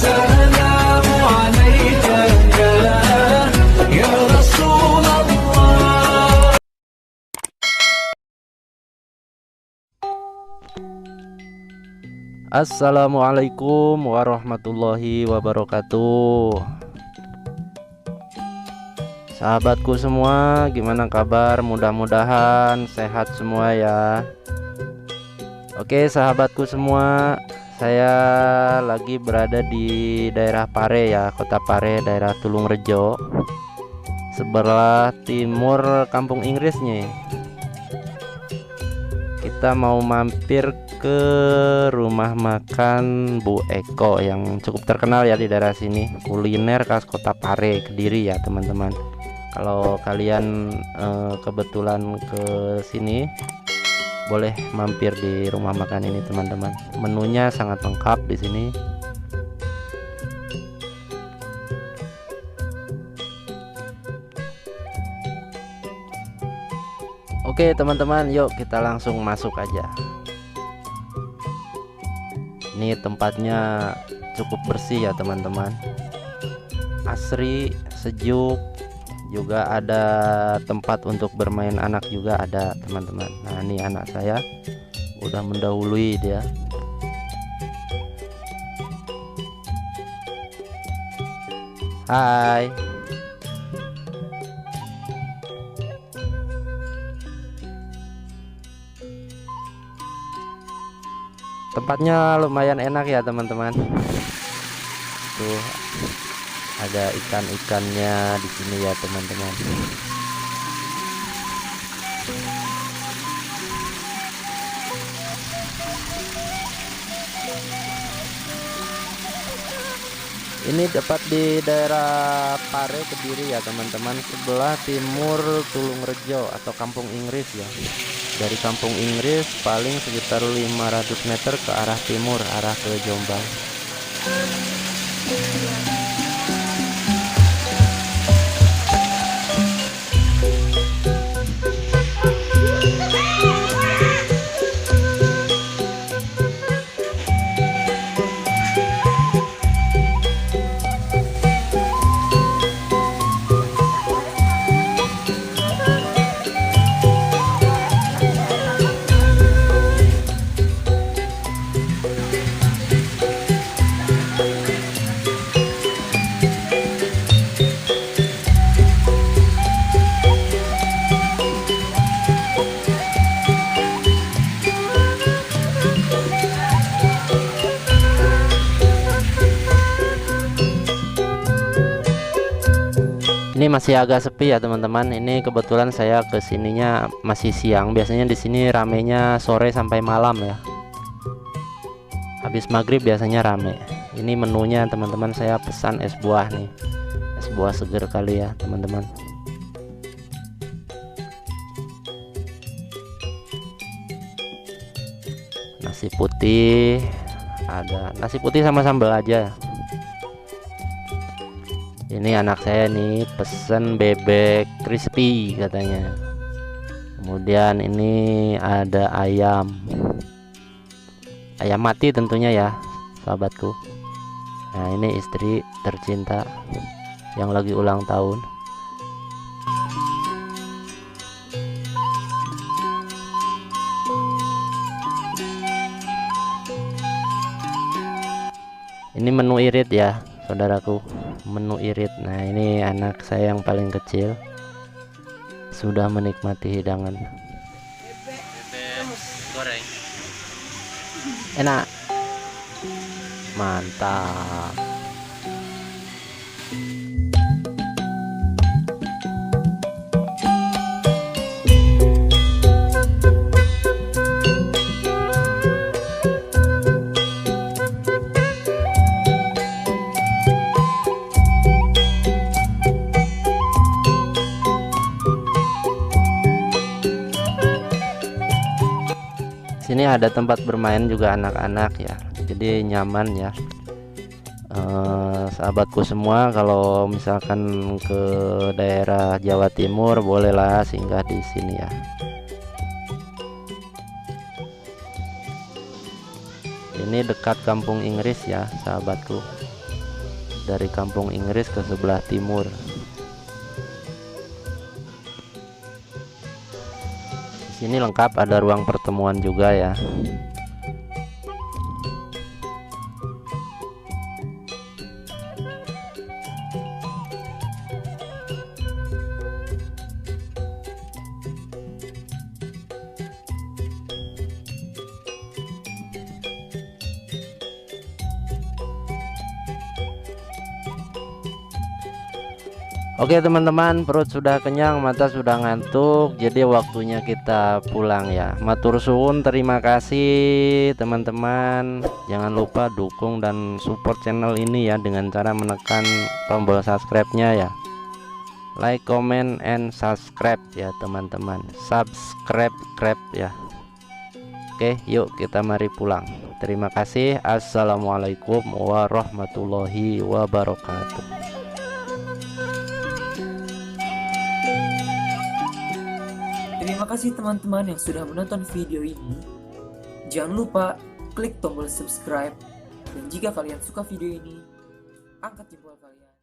السلام عليك يا رسول الله. Assalamualaikum warahmatullahi wabarakatuh. Sahabatku semua, gimana kabar? Mudah-mudahan sehat semua ya. Oke sahabatku semua, saya lagi berada di daerah Pare ya, kota Pare, daerah Tulungrejo, sebelah timur Kampung Inggris nih. Kita mau mampir ke rumah makan Bu Eko yang cukup terkenal ya di daerah sini, kuliner khas kota Pare, Kediri ya teman-teman. Kalau kalian kebetulan ke sini, boleh mampir di rumah makan ini teman-teman. Menunya sangat lengkap di sini. Oke teman-teman, yuk kita langsung masuk aja. Ini tempatnya cukup bersih ya teman-teman, asri, sejuk, juga ada tempat untuk bermain anak juga ada teman-teman. Nah ini anak saya udah mendahului dia. Hai. Tempatnya lumayan enak ya teman-teman. Tuh ada ikan-ikannya di sini ya teman-teman. Ini tepat di daerah Pare, Kediri ya teman-teman, sebelah timur Tulungrejo atau Kampung Inggris ya. Dari Kampung Inggris paling sekitar 500 meter ke arah timur, arah ke Jombang. Ini masih agak sepi ya teman-teman. Ini kebetulan saya kesininya masih siang. Biasanya di sini ramenya sore sampai malam ya. Habis maghrib biasanya rame. Ini menunya teman-teman, saya pesan es buah nih, es buah seger kali ya teman-teman. Nasi putih, ada nasi putih sama sambal aja. Ini anak saya nih pesen bebek crispy katanya. Kemudian ini ada ayam mati tentunya ya sahabatku. Nah ini istri tercinta yang lagi ulang tahun. Ini menu irit ya saudaraku, menu irit. Nah ini anak saya yang paling kecil sudah menikmati hidangan. Bebek goreng enak, mantap. Sini ada tempat bermain juga anak-anak ya, jadi nyaman ya. Sahabatku semua, kalau misalkan ke daerah Jawa Timur bolehlah singgah di sini ya. Ini dekat Kampung Inggris ya sahabatku. dari kampung Inggris ke sebelah timur. Di sini lengkap, ada ruang pertemuan juga ya. Oke teman-teman, perut sudah kenyang, mata sudah ngantuk, jadi waktunya kita pulang ya. Matur suwun, terima kasih teman-teman. Jangan lupa dukung dan support channel ini ya dengan cara menekan tombol subscribe-nya ya. Like, comment, and subscribe ya teman-teman. Subscribe ya. Oke, yuk kita mari pulang. Terima kasih. Assalamualaikum warahmatullahi wabarakatuh. Terima kasih teman-teman yang sudah menonton video ini. Jangan lupa klik tombol subscribe. Dan jika kalian suka video ini, angkat jempol kalian.